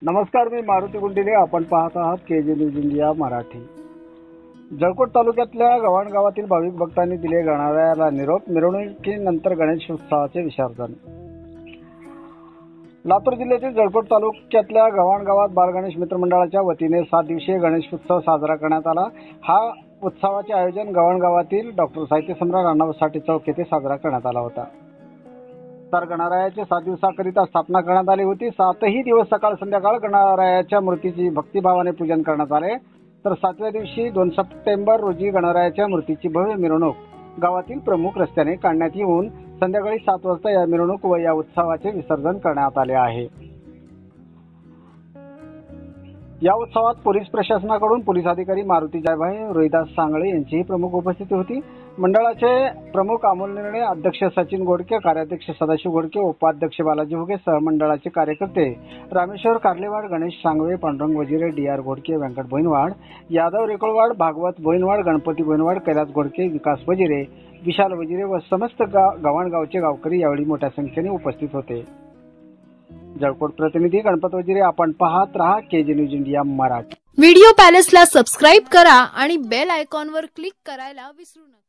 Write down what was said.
नमस्कार, मी मारुती गुंडिले. आपण पाहत आहात KG news India Marathi. Jalkot तालुक्यातल्या गव्हाण गावातील भाविक भक्तांनी दिले गणरायाला निरोप. मिरवणुकीनंतर गणेश उत्सवाचे विसर्जन. लातूर जिल्ह्यातील जळकोट तालुक्यातल्या गव्हाण गावात बालगणेश मित्र मंडळाच्या वतीने 7 दिवसीय गणेश उत्सव साजरा करण्यात आला. हा उत्सवाचे आयोजन गव्हाण गावातील डॉक्टर साहित्य सम्राट अण्णाभाऊ साठे चौक येथे साजरा करण्यात आला होता. तर गणरायाची 7 दिवसाकरिता स्थापना करण्यात आली होती. 7ही दिवस सकाळ संध्याकाळ गणरायाच्या मूर्तीची भक्तिभावाने पूजन करण्यात आले. तर 7व्या दिवशी 2 सप्टेंबर रोजी गणरायाच्या मूर्तीची भव्य मिरवणूक गावातील प्रमुख रस्त्याने काढण्यात येऊन संध्याकाळी 7 वाजता या मिरवणूक व या उत्सवाचे विसर्जन करण्यात आले आहे. या उत्सवात पोलीस प्रशासनाकडून पोलीस अधिकारी मारुती जायभाई, रोहिदास सांगळे यांचीही प्रमुख उपस्थिती होती. मंडळाचे प्रमुख अमोल निर्णय, अध्यक्ष सचिन गोडके, कार्याध्यक्ष सदाशिव गोडके, उपाध्यक्ष बालाजी हुगे, सहमंडळाचे कार्यकर्ते रामेश्वर कार्लेवाड, गणेश सांगवे, पांडुरंग वजिरे, डी.आर. गोडके, व्यंकट भोईनवाड, यादव रेकोळवाड, भागवत भोईनवाड, गणपती भोईनवाड, कैलास गोडके, विकास वजिरे, विशाल वजिरे व समस्त गव्हाण गावचे गावकरी यावेळी मोठ्या संख्येने उपस्थित होते. जळकोट प्रतिनिधी गणपत वजिरे. आपण पाहत रहा KG news India Marathi. Video पॅलेसला सबस्क्राइब करा आणि बेल आयकॉनवर क्लिक करायला विसरू नका.